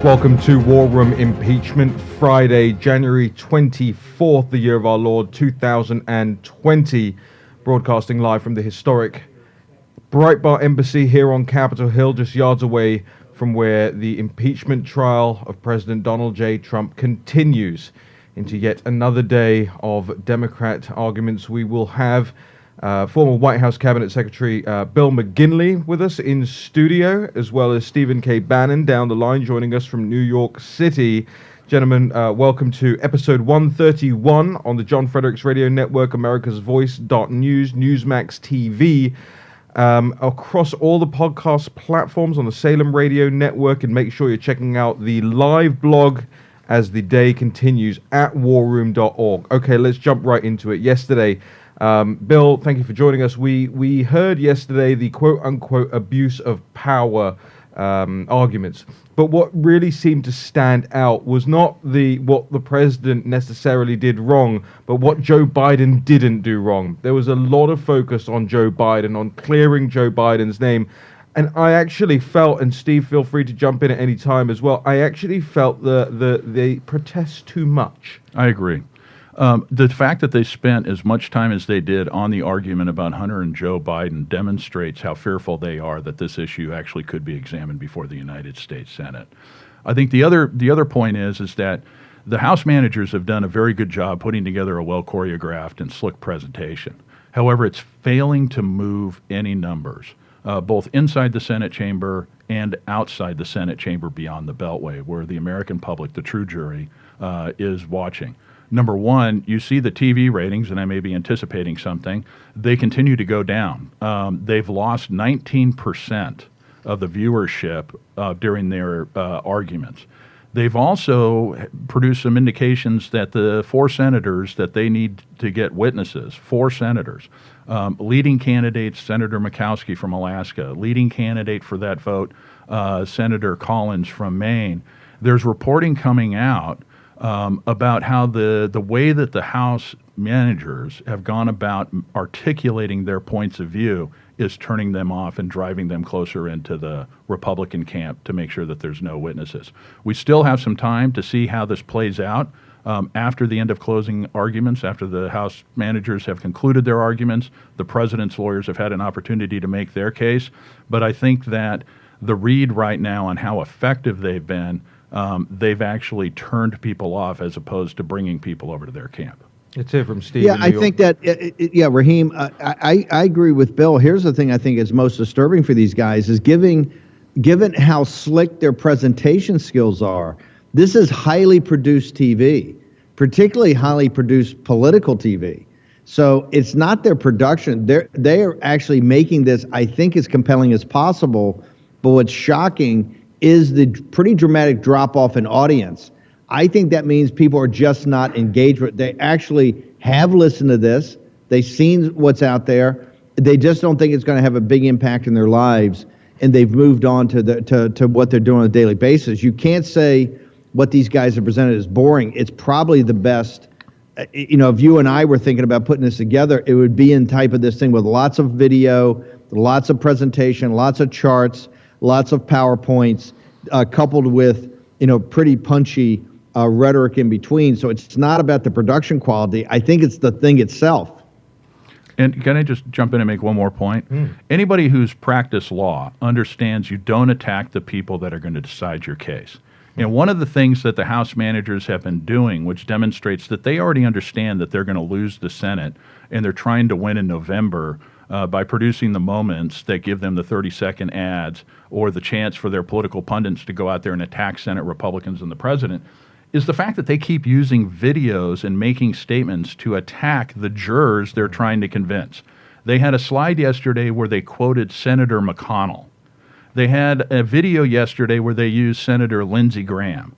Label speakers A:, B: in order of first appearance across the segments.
A: Welcome to War Room Impeachment, Friday, January 24th, the year of our Lord, 2020, broadcasting live from the historic Breitbart Embassy here on Capitol Hill, just yards away from where the impeachment trial of President Donald J. Trump continues into yet another day of Democrat arguments. We will have former White House Cabinet Secretary Bill McGinley with us in studio, as well as Stephen K. Bannon down the line joining us from New York City. Gentlemen, welcome to episode 131 on the John Fredericks Radio Network, America's Voice.News, Newsmax TV, across all the podcast platforms on the Salem Radio Network, and make sure you're checking out the live blog as the day continues at warroom.org. Okay, let's jump right into it. Yesterday, Bill, thank you for joining us. We heard yesterday the quote-unquote abuse of power arguments, but what really seemed to stand out was not what the president necessarily did wrong, but what Joe Biden didn't do wrong. There was a lot of focus on Joe Biden, on clearing Joe Biden's name, and I actually felt, and Steve, feel free to jump in at any time as well, I actually felt the protest too much.
B: I agree. The fact that they spent as much time as they did on the argument about Hunter and Joe Biden demonstrates how fearful they are that this issue actually could be examined before the United States Senate. I think the other point is that the House managers have done a very good job putting together a well-choreographed and slick presentation. However, it's failing to move any numbers, both inside the Senate chamber and outside the Senate chamber beyond the Beltway, where the American public, the true jury, is watching. Number one, you see the TV ratings, and I may be anticipating something, they continue to go down. They've lost 19% of the viewership during their arguments. They've also produced some indications that the four senators that they need to get witnesses, four senators, leading candidates, Senator Murkowski from Alaska, leading candidate for that vote, Senator Collins from Maine. There's reporting coming out about how the way that the House managers have gone about articulating their points of view is turning them off and driving them closer into the Republican camp to make sure that there's no witnesses. We still have some time to see how this plays out after the end of closing arguments, after the House managers have concluded their arguments. The president's lawyers have had an opportunity to make their case. But I think that the read right now on how effective they've been, they've actually turned people off as opposed to bringing people over to their camp.
A: Let's hear from Steve.
C: Yeah, I think that, Raheem, I agree with Bill. Here's the thing I think is most disturbing for these guys is given how slick their presentation skills are, this is highly produced TV, particularly highly produced political TV. So it's not their production. They are actually making this, I think, as compelling as possible. But what's shocking is the pretty dramatic drop-off in audience. I think that means people are just not engaged with it. They actually have listened to this. They've seen what's out there. They just don't think it's going to have a big impact in their lives, and they've moved on to what they're doing on a daily basis. You can't say what these guys have presented is boring. It's probably the best. If you and I were thinking about putting this together, it would be in type of this thing with lots of video, lots of presentation, lots of charts, lots of PowerPoints, coupled with pretty punchy rhetoric in between. So it's not about the production quality. I think it's the thing itself.
B: And can I just jump in and make one more point? Anybody who's practiced law understands you don't attack the people that are going to decide your case. And one of the things that the House managers have been doing, which demonstrates that they already understand that they're going to lose the Senate and they're trying to win in November by producing the moments that give them the 30-second ads or the chance for their political pundits to go out there and attack Senate Republicans and the president, is the fact that they keep using videos and making statements to attack the jurors they're trying to convince. They had a slide yesterday where they quoted Senator McConnell. They had a video yesterday where they used Senator Lindsey Graham.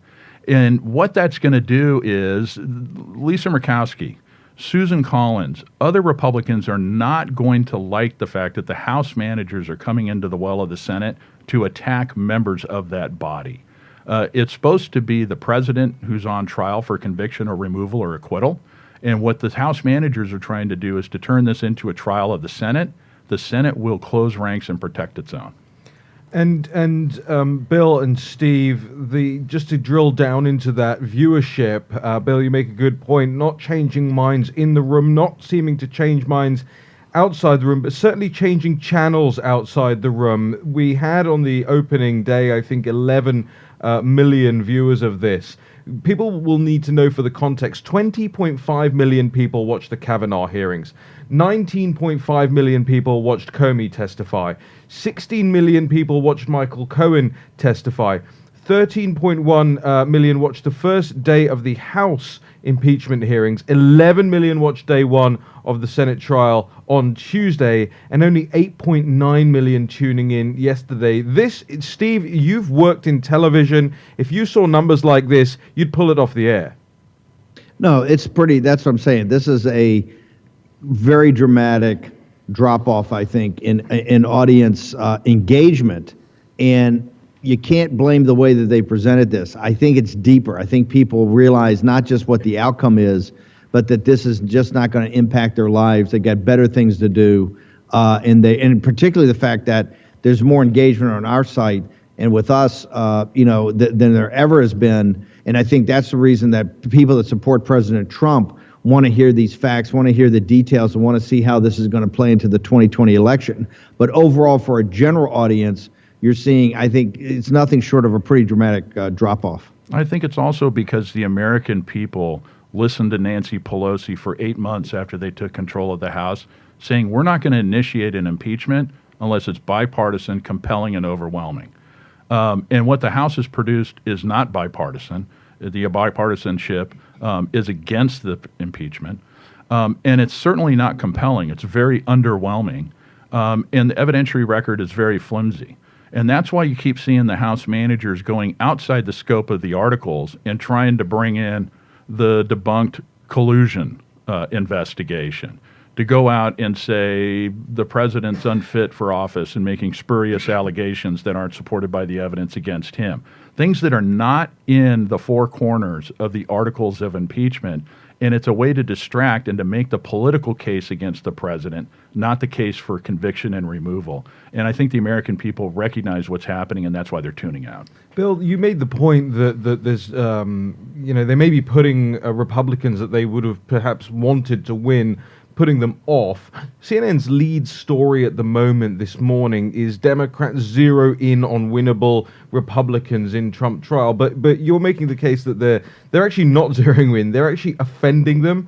B: And what that's going to do is Lisa Murkowski, Susan Collins, other Republicans are not going to like the fact that the House managers are coming into the well of the Senate to attack members of that body. It's supposed to be the president who's on trial for conviction or removal or acquittal. And what the House managers are trying to do is to turn this into a trial of the Senate. The Senate will close ranks and protect its own.
A: And Bill and Steve, just to drill down into that viewership, Bill, you make a good point. Not changing minds in the room, not seeming to change minds outside the room, but certainly changing channels outside the room. We had on the opening day, I think, 11 million viewers of this. People will need to know for the context. 20.5 million people watched the Kavanaugh hearings. 19.5 million people watched Comey testify. 16 million people watched Michael Cohen testify. 13.1 million watched the first day of the House impeachment hearings. 11 million watched day one of the Senate trial on Tuesday, and only 8.9 million tuning in yesterday. This, Steve, you've worked in television. If you saw numbers like this, you'd pull it off the air.
C: No, it's pretty. That's what I'm saying. This is a very dramatic drop off, I think, in audience engagement, and you can't blame the way that they presented this. I think it's deeper. I think people realize not just what the outcome is, but that this is just not going to impact their lives. They got better things to do, and particularly the fact that there's more engagement on our site and with us, than there ever has been. And I think that's the reason that people that support President Trump want to hear these facts, want to hear the details, and want to see how this is going to play into the 2020 election. But overall, for a general audience, you're seeing, I think, it's nothing short of a pretty dramatic drop-off.
B: I think it's also because the American people listened to Nancy Pelosi for 8 months after they took control of the House, saying we're not going to initiate an impeachment unless it's bipartisan, compelling, and overwhelming. And what the House has produced is not bipartisan. The bipartisanship is against the impeachment. And it's certainly not compelling. It's very underwhelming. And the evidentiary record is very flimsy. And that's why you keep seeing the House managers going outside the scope of the articles and trying to bring in the debunked collusion investigation, to go out and say the president's unfit for office and making spurious allegations that aren't supported by the evidence against him. Things that are not in the four corners of the articles of impeachment. And it's a way to distract and to make the political case against the president, not the case for conviction and removal. And I think the American people recognize what's happening, and that's why they're tuning out.
A: Bill, you made the point that there's, they may be putting Republicans that they would have perhaps wanted to win, putting them off. CNN's lead story at the moment this morning is Democrats zero in on winnable Republicans in Trump trial, but you're making the case that they're actually not zeroing in, they're actually offending them.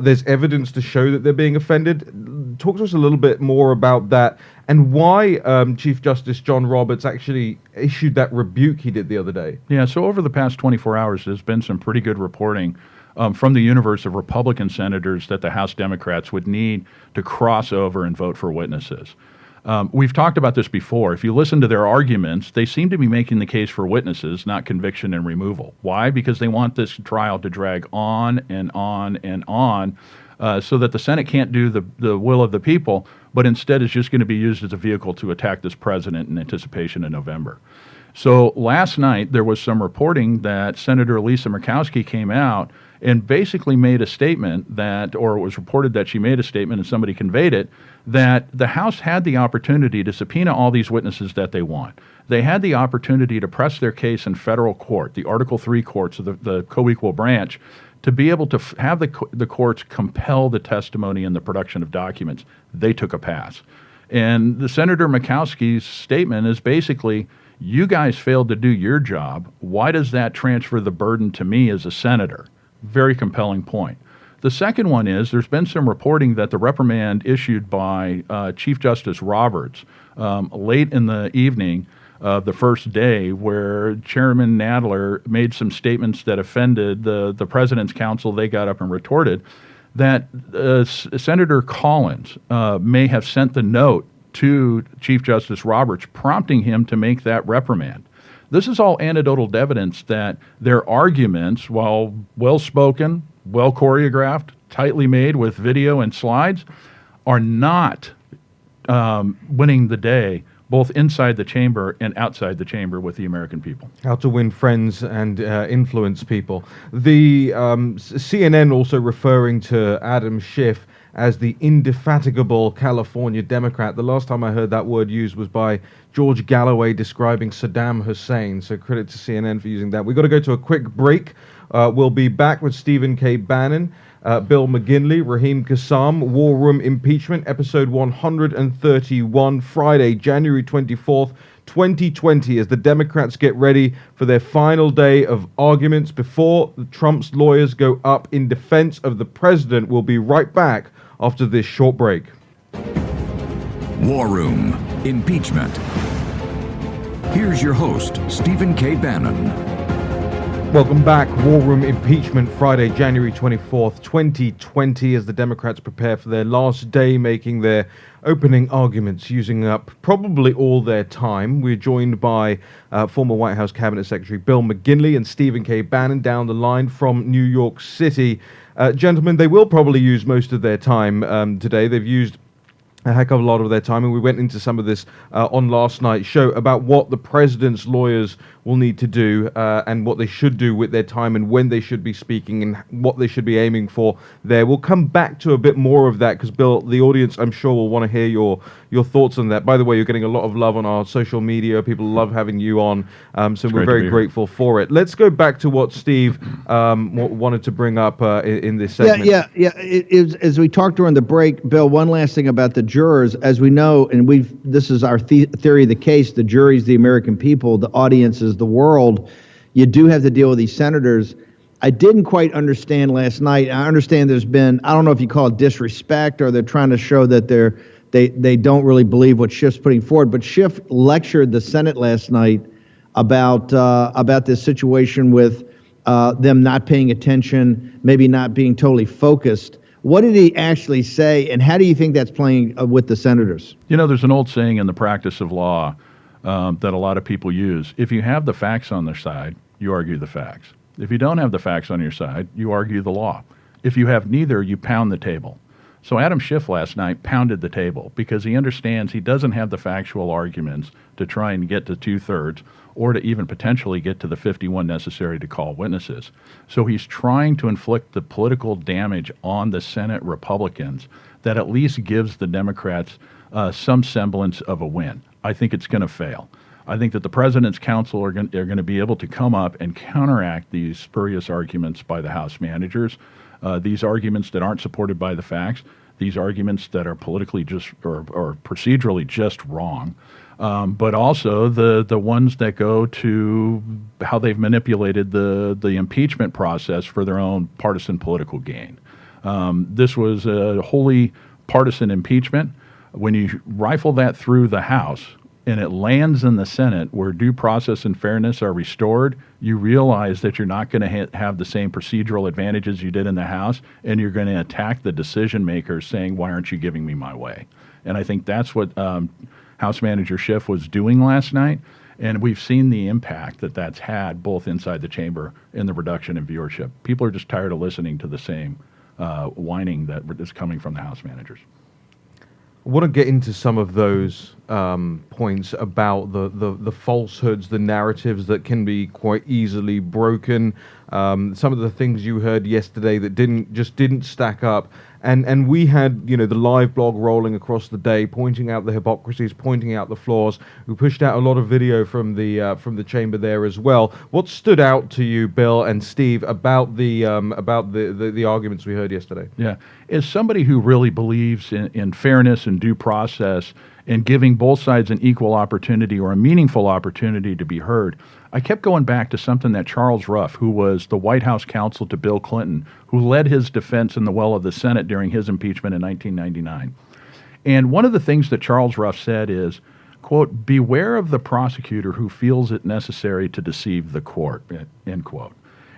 A: There's evidence to show that they're being offended. Talk to us a little bit more about that and why Chief Justice John Roberts actually issued that rebuke he did the other day.
B: Yeah, so over the past 24 hours, there's been some pretty good reporting from the universe of Republican senators that the House Democrats would need to cross over and vote for witnesses. We've talked about this before. If you listen to their arguments, they seem to be making the case for witnesses, not conviction and removal. Why? Because they want this trial to drag on and on and on so that the Senate can't do the will of the people, but instead is just going to be used as a vehicle to attack this president in anticipation in November. So last night, there was some reporting that Senator Lisa Murkowski came out and basically made a statement that, or it was reported that she made a statement and somebody conveyed it, that the House had the opportunity to subpoena all these witnesses that they want. They had the opportunity to press their case in federal court, the Article III courts of the co-equal branch, to be able to have the courts compel the testimony and the production of documents. They took a pass. And the Senator Murkowski's statement is basically, you guys failed to do your job. Why does that transfer the burden to me as a senator? Very compelling point. The second one is there's been some reporting that the reprimand issued by Chief Justice Roberts late in the evening of the first day, where Chairman Nadler made some statements that offended the president's counsel. They got up and retorted that Senator Collins may have sent the note to Chief Justice Roberts prompting him to make that reprimand. This is all anecdotal evidence that their arguments, while well-spoken, well choreographed, tightly made with video and slides, are not winning the day, both inside the chamber and outside the chamber with the American people.
A: How to win friends and influence people. The CNN also referring to Adam Schiff as the indefatigable California Democrat. The last time I heard that word used was by George Galloway describing Saddam Hussein. So credit to CNN for using that. We've got to go to a quick break. We'll be back with Stephen K. Bannon, Bill McGinley, Raheem Kassam, War Room Impeachment, episode 131, Friday, January 24th, 2020, as the Democrats get ready for their final day of arguments before Trump's lawyers go up in defense of the president. We'll be right back after this short break.
D: War Room Impeachment. Here's your host, Stephen K. Bannon.
A: Welcome back. War Room Impeachment, Friday, January 24th, 2020, as the Democrats prepare for their last day making their opening arguments, using up probably all their time. We're joined by former White House Cabinet Secretary Bill McGinley and Stephen K. Bannon down the line from New York City. Gentlemen, they will probably use most of their time today. They've used a heck of a lot of their time, and we went into some of this on last night's show about what the president's lawyers will need to do and what they should do with their time and when they should be speaking and what they should be aiming for there. We'll come back to a bit more of that because, Bill, the audience, I'm sure, will want to hear your thoughts on that. By the way, you're getting a lot of love on our social media. People love having you on, so we're very grateful for it. Let's go back to what Steve wanted to bring up in this segment.
C: As we talked during the break, Bill, one last thing about the jurors. As we know, and this is our theory of the case, the jury's the American people, the audience is the world. You do have to deal with these senators. I didn't quite understand last night. I understand there's been, I don't know if you call it disrespect or they're trying to show that they don't really believe what Schiff's putting forward, but Schiff lectured the Senate last night about this situation with them not paying attention, maybe not being totally focused. What did he actually say, and how do you think that's playing with the senators?
B: You know, there's an old saying in the practice of law that a lot of people use. If you have the facts on their side, you argue the facts. If you don't have the facts on your side, you argue the law. If you have neither, you pound the table. So Adam Schiff last night pounded the table because he understands he doesn't have the factual arguments to try and get to 2/3 or to even potentially get to the 51 necessary to call witnesses. So he's trying to inflict the political damage on the Senate Republicans that at least gives the Democrats some semblance of a win. I think it's going to fail. I think that the president's counsel are going to be able to come up and counteract these spurious arguments by the House managers, these arguments that aren't supported by the facts, these arguments that are politically just or procedurally just wrong, but also the ones that go to how they've manipulated the impeachment process for their own partisan political gain. This was a wholly partisan impeachment. When you rifle that through the House and it lands in the Senate where due process and fairness are restored, you realize that you're not going to have the same procedural advantages you did in the House, and you're going to attack the decision makers saying, why aren't you giving me my way? And I think that's what House Manager Schiff was doing last night, and we've seen the impact that that's had both inside the chamber and the reduction in viewership. People are just tired of listening to the same whining that is coming from the House managers.
A: I want to get into some of those points about the falsehoods, the narratives that can be quite easily broken. Some of the things you heard yesterday that didn't stack up. And we had, the live blog rolling across the day, pointing out the hypocrisies, pointing out the flaws. We pushed out a lot of video from the chamber there as well. What stood out to you, Bill and Steve, about the arguments we heard yesterday?
B: Yeah, as somebody who really believes in fairness and due process and giving both sides an equal opportunity or a meaningful opportunity to be heard, I kept going back to something that Charles Ruff, who was the White House counsel to Bill Clinton, who led his defense in the well of the Senate during his impeachment in 1999. And one of the things that Charles Ruff said is, quote, beware of the prosecutor who feels it necessary to deceive the court, end quote.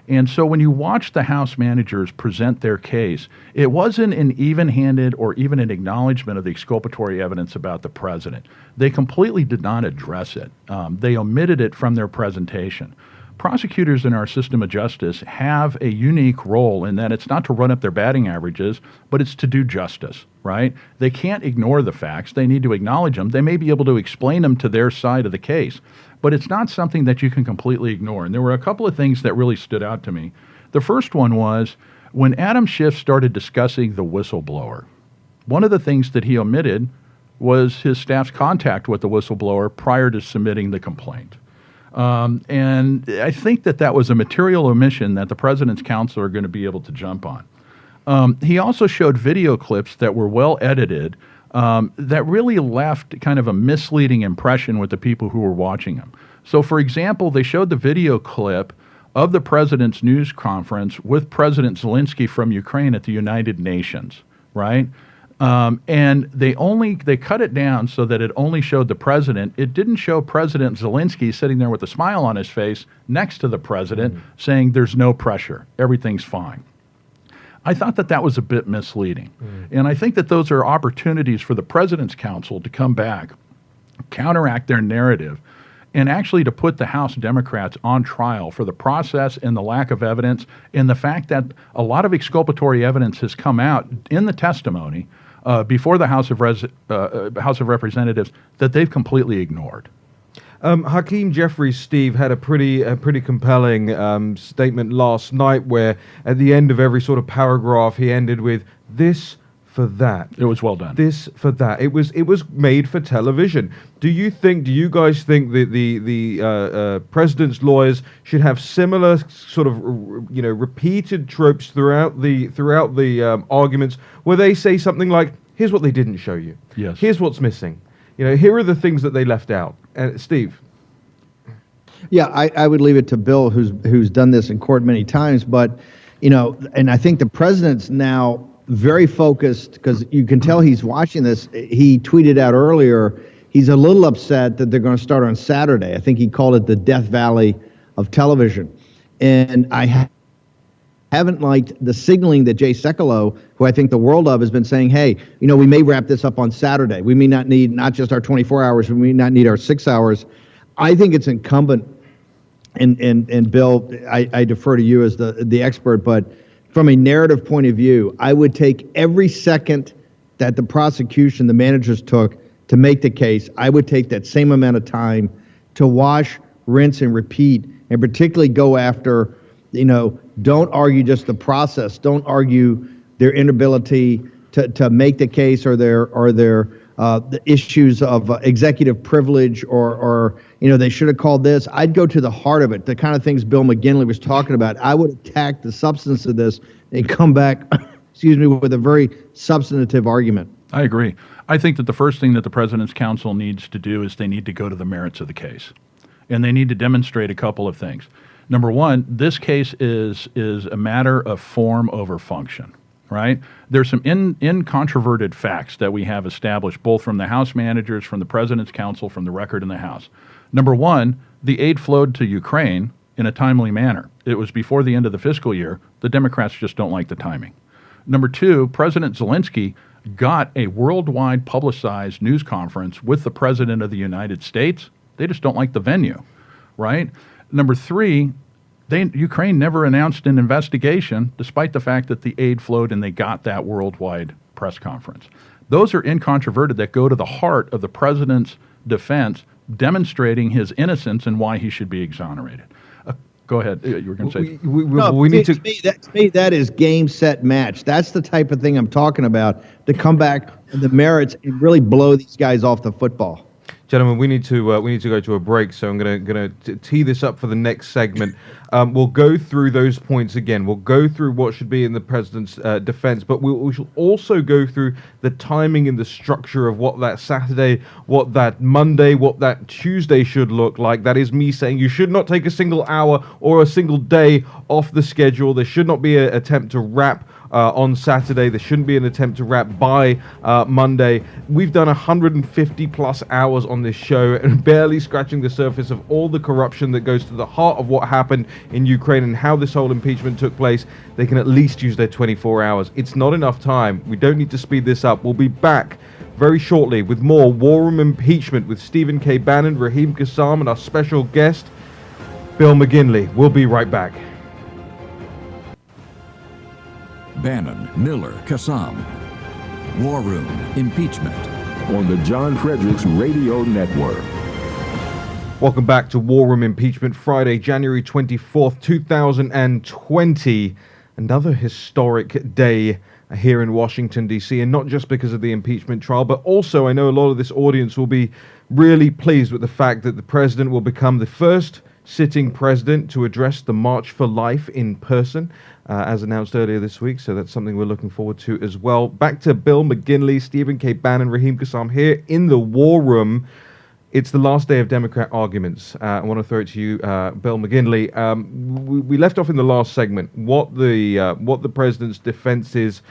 B: And so when you watch the House managers present their case, it wasn't an even-handed or even an acknowledgement of the exculpatory evidence about the president. They completely did not address it. They omitted it from their presentation. Prosecutors in our system of justice have a unique role in that it's not to run up their batting averages, but it's to do justice, right? They can't ignore the facts. They need to acknowledge them. They may be able to explain them to their side of the case, but it's not something that you can completely ignore. And there were a couple of things that really stood out to me. The first one was when Adam Schiff started discussing the whistleblower, One of the things that he omitted was his staff's contact with the whistleblower prior to submitting the complaint. And I think that was a material omission that the president's counsel are going to be able to jump on. He also showed video clips that were well edited that really left kind of a misleading impression with the people who were watching him. So, for example, they showed the video clip of the president's news conference with President Zelensky from Ukraine at the United Nations, right? And they cut it down so that it only showed the president. It didn't show President Zelensky sitting there with a smile on his face next to the president saying there's no pressure, everything's fine. I thought that was a bit misleading. And I think that those are opportunities for the president's counsel to come back, counteract their narrative, and actually to put the House Democrats on trial for the process and the lack of evidence and the fact that a lot of exculpatory evidence has come out in the testimony before the House of Representatives that they've completely ignored.
A: Hakeem Jeffries, Steve, had a pretty compelling statement last night where at the end of every sort of paragraph he ended with this for that.
B: It was well done.
A: This for that. It was made for television. Do you guys think that the president's lawyers should have similar sort of repeated tropes throughout the arguments where they say something like, "Here's what they didn't show you.
B: Yes.
A: Here's what's missing. Here are the things that they left out." Steve.
C: Yeah, I would leave it to Bill, who's done this in court many times, but and I think the president's now very focused because you can tell he's watching this. He tweeted out earlier he's a little upset that they're going to start on Saturday. I think he called it the Death Valley of television, and I haven't liked the signaling that Jay Sekulow, who I think the world of, has been saying, hey, we may wrap this up on Saturday. We may not need not just our 24 hours, we may not need our 6 hours. I think it's incumbent, and Bill, I defer to you as the expert, but from a narrative point of view, I would take every second that the prosecution, the managers took to make the case, I would take that same amount of time to wash, rinse, and repeat, and particularly go after, don't argue just the process. Don't argue their inability to make the case or their the issues of executive privilege or they should have called this. I'd go to the heart of it, the kind of things Bill McGinley was talking about. I would attack the substance of this and come back, with a very substantive argument.
B: I agree. I think that the first thing that the president's counsel needs to do is they need to go to the merits of the case, and they need to demonstrate a couple of things. Number one, this case is a matter of form over function, right? There's some incontroverted facts that we have established both from the House managers, from the president's counsel, from the record in the House. Number one, the aid flowed to Ukraine in a timely manner. It was before the end of the fiscal year. The Democrats just don't like the timing. Number two, President Zelensky got a worldwide publicized news conference with the President of the United States. They just don't like the venue, right? Number three, Ukraine never announced an investigation, despite the fact that the aid flowed and they got that worldwide press conference. Those are incontroverted that go to the heart of the president's defense, demonstrating his innocence and why he should be exonerated. Go ahead. You were going to say.
C: To me, that is game, set, match. That's the type of thing I'm talking about, to come back on the merits and really blow these guys off the football.
A: Gentlemen, we need to go to a break, so I'm gonna tee this up for the next segment. We'll go through those points again. We'll go through what should be in the president's defense, but we shall also go through the timing and the structure of what that Saturday, what that Monday, what that Tuesday should look like. That is me saying you should not take a single hour or a single day off the schedule. There should not be an attempt to wrap on Saturday. There shouldn't be an attempt to wrap by Monday. We've done 150 plus hours on this show and barely scratching the surface of all the corruption that goes to the heart of what happened in Ukraine and how this whole impeachment took place. They can at least use their 24 hours. It's not enough time. We don't need to speed this up. We'll be back very shortly with more War Room Impeachment with Stephen K. Bannon, Raheem Kassam, and our special guest, Bill McGinley. We'll be right back.
D: Bannon, Miller, Kassam. War Room Impeachment.
E: On the John Fredericks Radio Network.
A: Welcome back to War Room Impeachment, Friday, January 24th, 2020. Another historic day here in Washington, D.C., and not just because of the impeachment trial, but also I know a lot of this audience will be really pleased with the fact that the president will become the first sitting president to address the March for Life in person, as announced earlier this week. So that's something we're looking forward to as well. Back to Bill McGinley, Stephen K. Bannon, Raheem Kassam here in the War Room. It's the last day of Democrat arguments. I want to throw it to you, Bill McGinley. We left off in the last segment what the president's defenses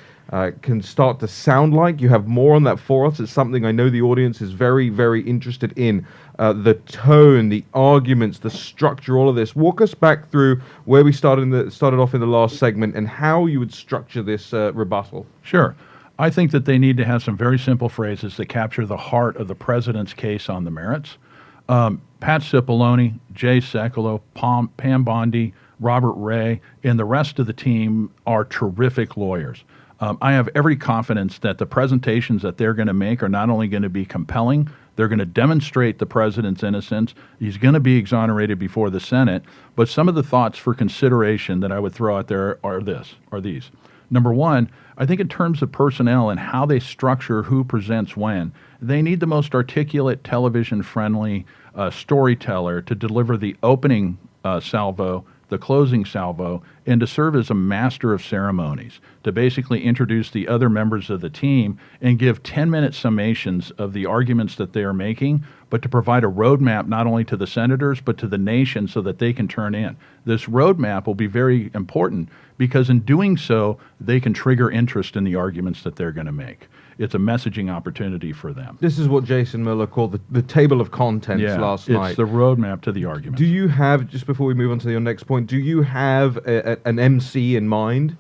A: can start to sound like. You have more on that for us. It's something I know the audience is very, very interested in. The tone, the arguments, the structure, all of this. Walk us back through where we started off in the last segment and how you would structure this rebuttal.
B: Sure. I think that they need to have some very simple phrases that capture the heart of the president's case on the merits. Pat Cipollone, Jay Sekulow, Pam Bondi, Robert Ray, and the rest of the team are terrific lawyers. I have every confidence that the presentations that they're going to make are not only going to be compelling, they're going to demonstrate the president's innocence. He's going to be exonerated before the Senate. But some of the thoughts for consideration that I would throw out there are these. Number one, I think in terms of personnel and how they structure who presents when, they need the most articulate, television-friendly storyteller to deliver the opening salvo, the closing salvo, and to serve as a master of ceremonies, to basically introduce the other members of the team and give 10-minute summations of the arguments that they are making, but to provide a roadmap not only to the senators, but to the nation so that they can turn in. This roadmap will be very important because in doing so, they can trigger interest in the arguments that they're going to make. It's a messaging opportunity for them.
A: This is what Jason Miller called the table of contents last night.
B: It's the roadmap to the argument.
A: Do you have, just before we move on to your next point, do you have an MC in mind?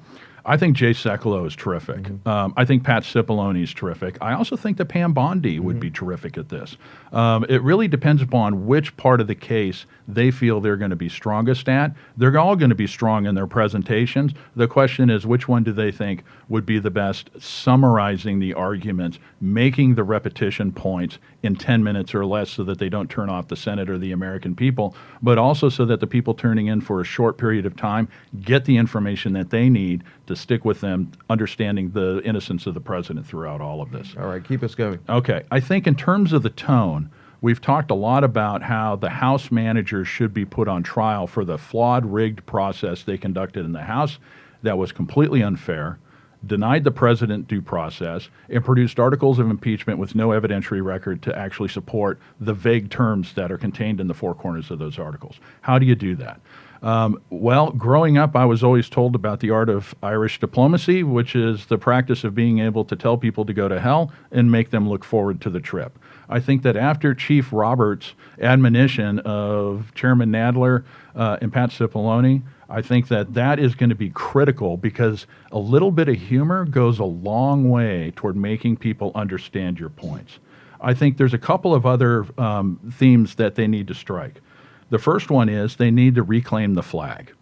B: I think Jay Sekulow is terrific.
A: Mm-hmm.
B: I think Pat Cipollone is terrific. I also think that Pam Bondi would be terrific at this. It really depends upon which part of the case they feel they're going to be strongest at. They're all going to be strong in their presentations. The question is, which one do they think would be the best summarizing the arguments, making the repetition points in 10 minutes or less so that they don't turn off the Senate or the American people, but also so that the people turning in for a short period of time get the information that they need to stick with them, understanding the innocence of the president throughout all of this.
A: All right, keep us going.
B: Okay. I think in terms of the tone, we've talked a lot about how the House managers should be put on trial for the flawed, rigged process they conducted in the House that was completely unfair, denied the president due process, and produced articles of impeachment with no evidentiary record to actually support the vague terms that are contained in the four corners of those articles. How do you do that? Well, growing up, I was always told about the art of Irish diplomacy, which is the practice of being able to tell people to go to hell and make them look forward to the trip. I think that after Chief Roberts' admonition of Chairman Nadler and Pat Cipollone, I think that that is going to be critical because a little bit of humor goes a long way toward making people understand your points. I think there's a couple of other themes that they need to strike. The first one is they need to reclaim the flag.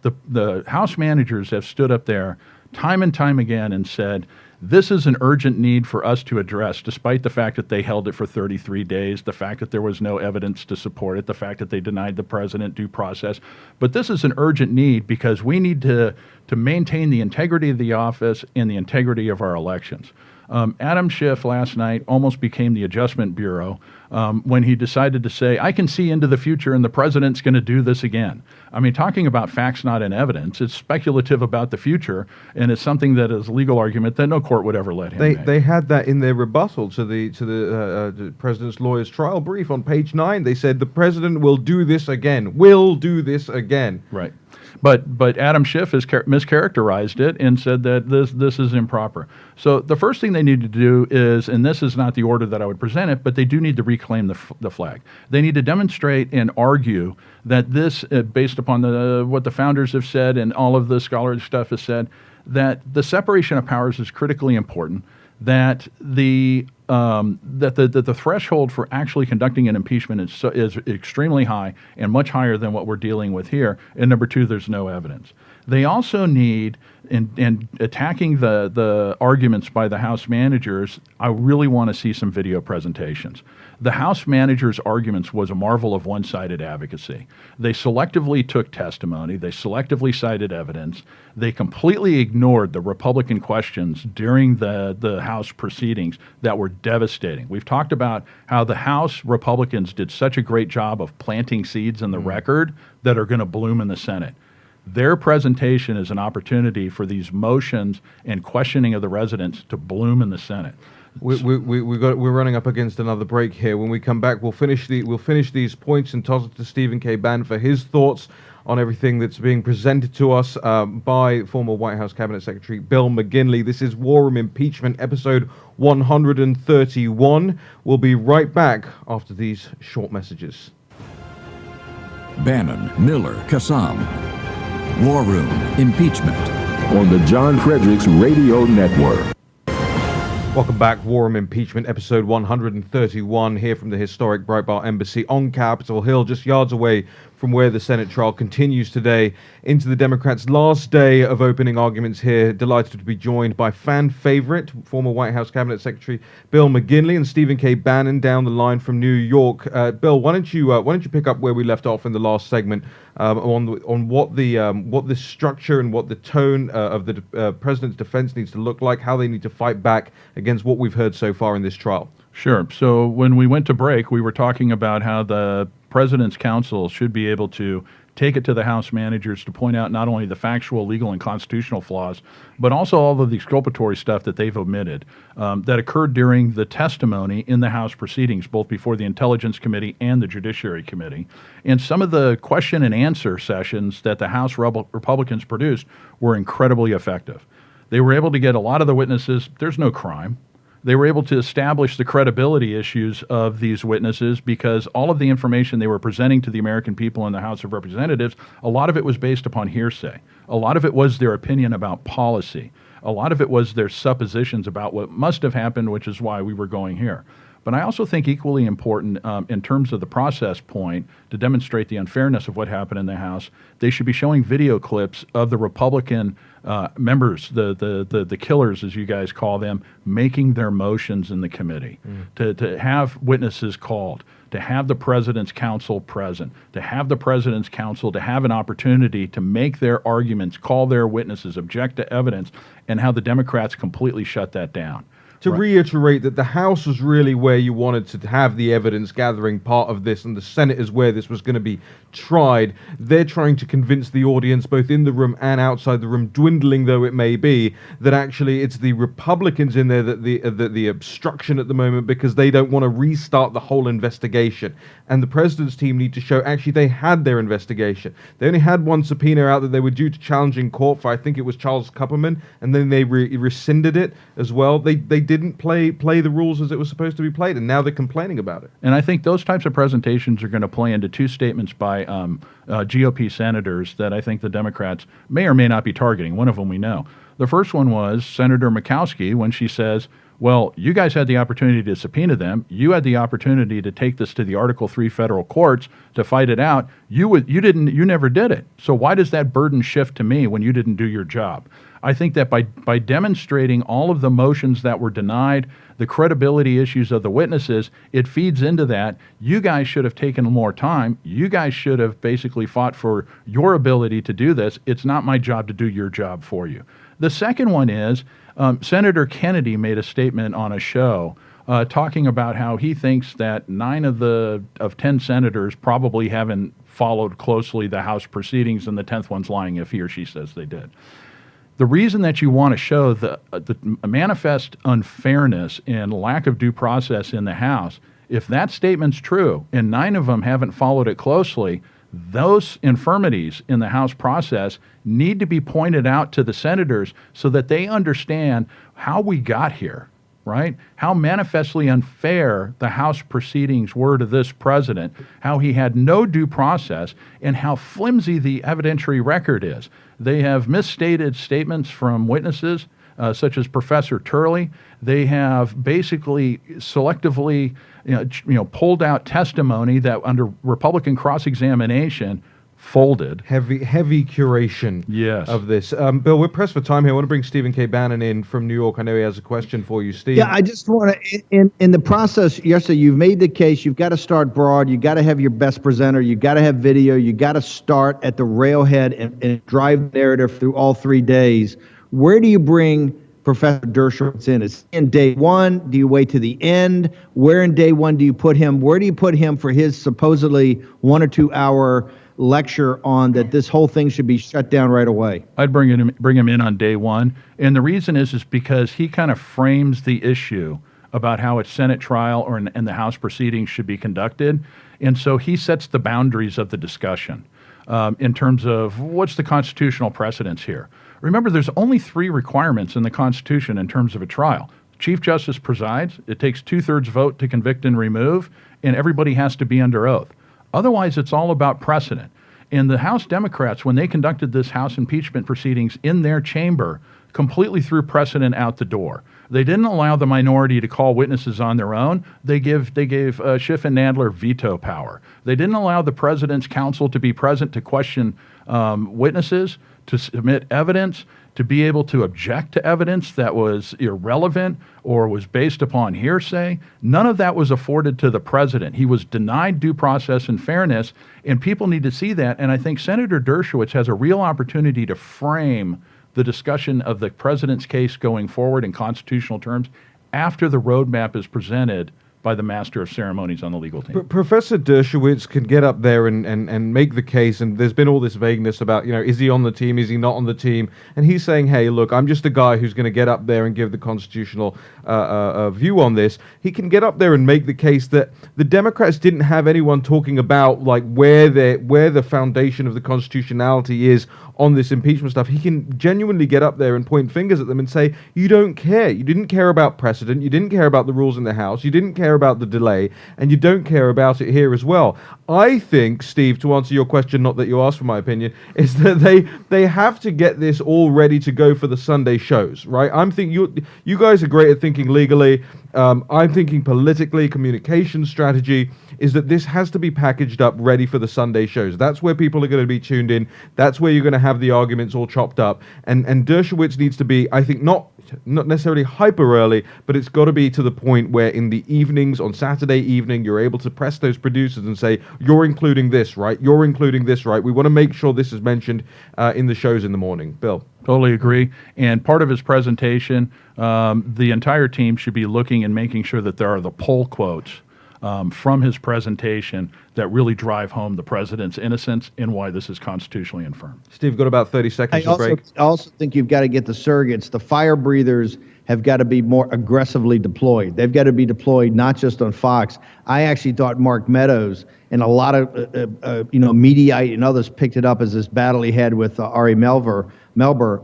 B: The House managers have stood up there time and time again and said, this is an urgent need for us to address, despite the fact that they held it for 33 days, the fact that there was no evidence to support it, the fact that they denied the president due process. But this is an urgent need because we need to maintain the integrity of the office and the integrity of our elections. Adam Schiff last night almost became the Adjustment Bureau when he decided to say, I can see into the future and the president's going to do this again. I mean, talking about facts not in evidence, it's speculative about the future, and it's something that is a legal argument that no court would ever let him make.
A: They had that in their rebuttal to the president's lawyer's trial brief on page 9. They said the president will do this again, Right. But
B: Adam Schiff has mischaracterized it and said that this is improper. So the first thing they need to do is, and this is not the order that I would present it, but they do need to reclaim the flag. They need to demonstrate and argue that this, based upon what the founders have said and all of the scholarly stuff has said, that the separation of powers is critically important, that the threshold for actually conducting an impeachment is extremely high and much higher than what we're dealing with here. And number two, there's no evidence. They also need, and attacking the arguments by the House managers, I really want to see some video presentations. The House managers' arguments was a marvel of one-sided advocacy. They selectively took testimony. They selectively cited evidence. They completely ignored the Republican questions during the House proceedings that were devastating. We've talked about how the House Republicans did such a great job of planting seeds in the record that are going to bloom in the Senate. Their presentation is an opportunity for these motions and questioning of the residents to bloom in the Senate.
A: We're running up against another break here. When we come back, we'll finish these points and toss it to Stephen K. Bannon for his thoughts on everything that's being presented to us by former White House Cabinet Secretary Bill McGinley. This is War Room Impeachment, episode 131. We'll be right back after these short messages.
D: Bannon, Miller, Kassam. War Room Impeachment.
E: On the John Fredericks Radio Network.
A: Welcome back, War Room Impeachment, episode 131, here from the historic Breitbart Embassy on Capitol Hill, just yards away from where the Senate trial continues today, into the Democrats' last day of opening arguments here. Delighted to be joined by fan favorite, former White House Cabinet Secretary Bill McGinley and Stephen K. Bannon down the line from New York. Bill, why don't you pick up where we left off in the last segment on what the structure and what the tone of the president's defense needs to look like, how they need to fight back against what we've heard so far in this trial.
B: Sure. So when we went to break, we were talking about how the President's counsel should be able to take it to the House managers to point out not only the factual, legal, and constitutional flaws, but also all of the exculpatory stuff that they've omitted that occurred during the testimony in the House proceedings, both before the Intelligence Committee and the Judiciary Committee. And some of the question and answer sessions that the House Republicans produced were incredibly effective. They were able to get a lot of the witnesses. There's no crime. They were able to establish the credibility issues of these witnesses because all of the information they were presenting to the American people in the House of Representatives, a lot of it was based upon hearsay. A lot of it was their opinion about policy. A lot of it was their suppositions about what must have happened, which is why we were going here. But I also think equally important in terms of the process point to demonstrate the unfairness of what happened in the House, they should be showing video clips of the Republican members, the killers, as you guys call them, making their motions in the committee, to have witnesses called, to have the president's counsel present, to have the president's counsel to have an opportunity to make their arguments, call their witnesses, object to evidence, and how the Democrats completely shut that down.
A: To reiterate that the House was really where you wanted to have the evidence gathering part of this, and the Senate is where this was going to be tried. They're trying to convince the audience, both in the room and outside the room, dwindling though it may be, that actually it's the Republicans in there that the obstruction at the moment, because they don't want to restart the whole investigation. And the president's team need to show actually they had their investigation. They only had one subpoena out that they were due to challenge in court for, I think it was Charles Kupperman, and then they rescinded it as well. They didn't play the rules as it was supposed to be played, and now they're complaining about it.
B: And I think those types of presentations are going to play into two statements by GOP senators that I think the Democrats may or may not be targeting. One of them we know. The first one was Senator Murkowski when she says, well, you guys had the opportunity to subpoena them. You had the opportunity to take this to the Article III federal courts to fight it out. You never did it. So why does that burden shift to me when you didn't do your job? I think that by demonstrating all of the motions that were denied, the credibility issues of the witnesses, it feeds into that. You guys should have taken more time. You guys should have basically fought for your ability to do this. It's not my job to do your job for you. The second one is Senator Kennedy made a statement on a show talking about how he thinks that 9 of 10 senators probably haven't followed closely the House proceedings, and the 10th one's lying if he or she says they did. The reason that you want to show the manifest unfairness and lack of due process in the House, if that statement's true and 9 of them haven't followed it closely, those infirmities in the House process need to be pointed out to the senators so that they understand how we got here, right? How manifestly unfair the House proceedings were to this president, how he had no due process, and how flimsy the evidentiary record is. They have misstated statements from witnesses, such as Professor Turley. They have basically selectively pulled out testimony that under Republican cross-examination folded.
A: Heavy curation
B: Yes.
A: of this. Bill, we're pressed for time here. I want to bring Stephen K. Bannon in from New York. I know he has a question for you, Steve.
C: Yeah, I just want to, in the process, yesterday, you've made the case, you've got to start broad, you've got to have your best presenter, you've got to have video, you've got to start at the railhead and drive the narrative through all 3 days. Where do you bring Professor Dershowitz in? Is he in day one? Do you wait to the end? Where in day one do you put him? Where do you put him for his supposedly 1 or 2 hour lecture on that this whole thing should be shut down right away?
B: I'd bring him in on day one, and the reason is because he kind of frames the issue about how a Senate trial and the House proceedings should be conducted, and so he sets the boundaries of the discussion in terms of what's the constitutional precedence here. Remember, there's only 3 requirements in the Constitution in terms of a trial. Chief Justice presides. It takes 2/3 vote to convict and remove, and everybody has to be under oath. Otherwise, it's all about precedent. And the House Democrats, when they conducted this House impeachment proceedings in their chamber, completely threw precedent out the door. They didn't allow the minority to call witnesses on their own. They gave Schiff and Nadler veto power. They didn't allow the president's counsel to be present to question witnesses, to submit evidence, to be able to object to evidence that was irrelevant or was based upon hearsay. None of that was afforded to the president. He was denied due process and fairness, and people need to see that. And I think Senator Dershowitz has a real opportunity to frame the discussion of the president's case going forward in constitutional terms after the roadmap is presented by the master of ceremonies on the legal team.
A: Professor Dershowitz can get up there and make the case, and there's been all this vagueness about, is he on the team, is he not on the team? And he's saying, hey, look, I'm just a guy who's going to get up there and give the constitutional view on this. He can get up there and make the case that the Democrats didn't have anyone talking about like where the foundation of the constitutionality is on this impeachment stuff. He can genuinely get up there and point fingers at them and say, you don't care. You didn't care about precedent. You didn't care about the rules in the House. You didn't care about the delay, and you don't care about it here as well. I think, Steve, to answer your question, not that you asked for my opinion, is that they have to get this all ready to go for the Sunday shows, right? I'm thinking you guys are great at thinking legally. I'm thinking politically, communication strategy is that this has to be packaged up ready for the Sunday shows. That's where people are going to be tuned in. That's where you're going to have the arguments all chopped up. And Dershowitz needs to be, I think, not necessarily hyper early, but it's got to be to the point where in the evenings, on Saturday evening, you're able to press those producers and say, you're including this, right? You're including this, right? We want to make sure this is mentioned in the shows in the morning. Bill?
B: Totally agree. And part of his presentation, the entire team should be looking and making sure that there are the poll quotes from his presentation that really drive home the president's innocence and why this is constitutionally infirm.
A: Steve, got about 30 seconds to break.
C: I also think you've got to get the surrogates. The fire breathers have got to be more aggressively deployed. They've got to be deployed not just on Fox. I actually thought Mark Meadows and a lot of Mediaite and others picked it up as this battle he had with Ari Melber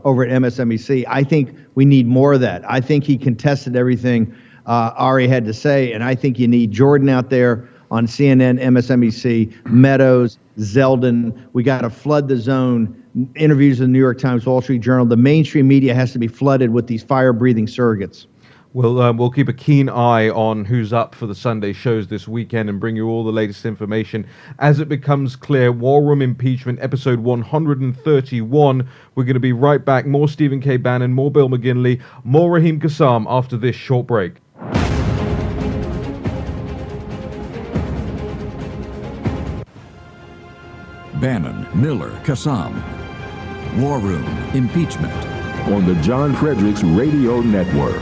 C: over at MSNBC. I think we need more of that. I think he contested everything Ari had to say, and I think you need Jordan out there on CNN, MSNBC, Meadows, Zeldin. We got to flood the zone. Interviews in the New York Times, Wall Street Journal. The mainstream media has to be flooded with these fire-breathing surrogates.
A: We'll keep a keen eye on who's up for the Sunday shows this weekend and bring you all the latest information as it becomes clear. War Room Impeachment, episode 131. We're going to be right back. More Stephen K. Bannon, more Bill McGinley, more Raheem Kassam after this short break.
D: Bannon, Miller, Kassam. War Room Impeachment.
E: On the John Fredericks Radio Network.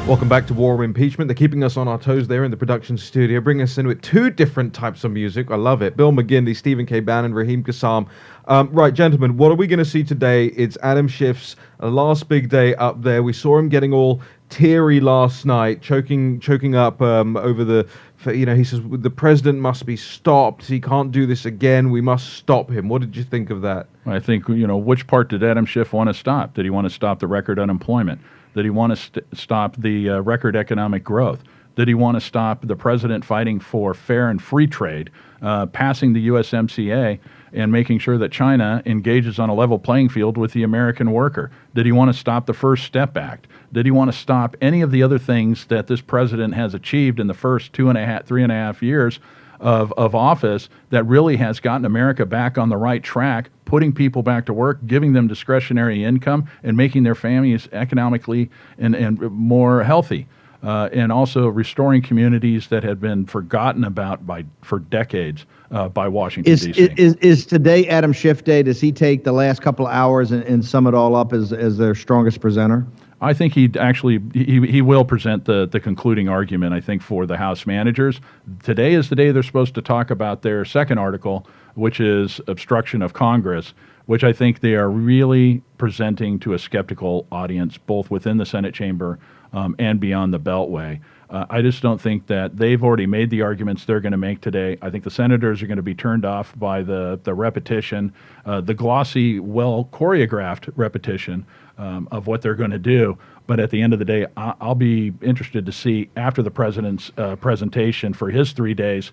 A: Welcome back to War Room Impeachment. They're keeping us on our toes there in the production studio, bringing us in with 2 different types of music. I love it. Bill McGinley, Stephen K. Bannon, Raheem Kassam. Right, gentlemen, what are we going to see today? It's Adam Schiff's last big day up there. We saw him getting all teary last night, choking up over the... he says the president must be stopped. He can't do this again. We must stop him. What did you think of that?
B: I think, which part did Adam Schiff want to stop? Did he want to stop the record unemployment? Did he want to stop the record economic growth? Did he want to stop the president fighting for fair and free trade, passing the USMCA, and making sure that China engages on a level playing field with the American worker? Did he want to stop the First Step Act? Did he want to stop any of the other things that this president has achieved in the first 3.5 years of office that really has gotten America back on the right track, putting people back to work, giving them discretionary income, and making their families economically and more healthy. And also restoring communities that had been forgotten about for decades by Washington, D.C.
C: Is today Adam Schiff Day? Does he take the last couple of hours and sum it all up as their strongest presenter?
B: I think he will present the concluding argument, I think, for the House managers. Today is the day they're supposed to talk about their second article, which is obstruction of Congress, which I think they are really presenting to a skeptical audience, both within the Senate chamber and beyond the Beltway. I just don't think that they've already made the arguments they're going to make today. I think the senators are going to be turned off by the repetition, the glossy, well-choreographed repetition of what they're going to do. But at the end of the day, I'll be interested to see after the president's presentation for his 3 days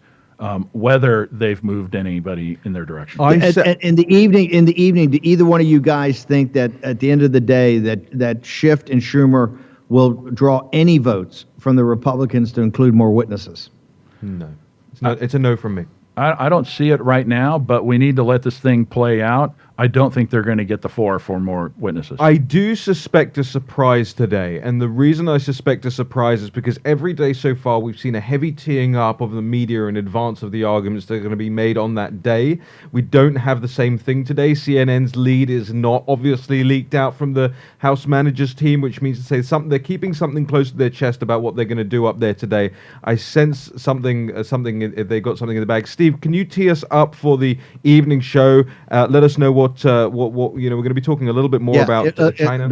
B: whether they've moved anybody in their direction.
C: In the evening, do either one of you guys think that at the end of the day that Schiff and Schumer will draw any votes from the Republicans to include more witnesses?
A: No. It's a no from me.
B: I don't see it right now, but we need to let this thing play out. I don't think they're going to get the floor for more witnesses.
A: I do suspect a surprise today, and the reason I suspect a surprise is because every day so far we've seen a heavy teeing up of the media in advance of the arguments that are going to be made on that day. We don't have the same thing today. CNN's lead is not obviously leaked out from the House managers team, which means to say they're keeping something close to their chest about what they're going to do up there today. I sense something if they got something in the bag. Steve, can you tee us up for the evening show? Let us know what we're going to be talking a little bit more about China.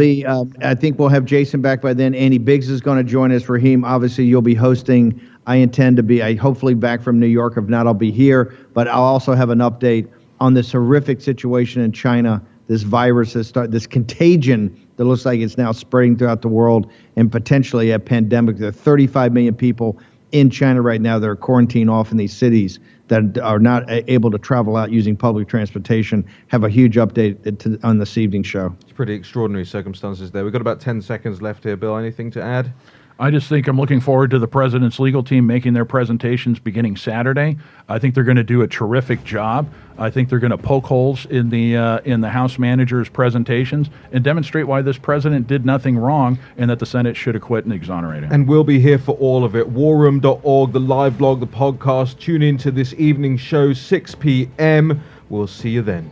C: I think we'll have Jason back by then. Andy Biggs is going to join us. Raheem, obviously you'll be hosting. I intend to be hopefully back from New York. If not, I'll be here. But I'll also have an update on this horrific situation in China. This virus this contagion that looks like it's now spreading throughout the world and potentially a pandemic. There are 35 million people in China right now that are quarantined off in these cities that are not able to travel out using public transportation. Have a huge update on this evening show.
A: It's pretty extraordinary circumstances there. We've got about 10 seconds left here. Bill, anything to add?
B: I just think I'm looking forward to the president's legal team making their presentations beginning Saturday. I think they're going to do a terrific job. I think they're going to poke holes in the House managers' presentations and demonstrate why this president did nothing wrong and that the Senate should acquit and exonerate him.
A: And we'll be here for all of it. Warroom.org, the live blog, the podcast. Tune in to this evening show, 6 p.m. We'll see you then.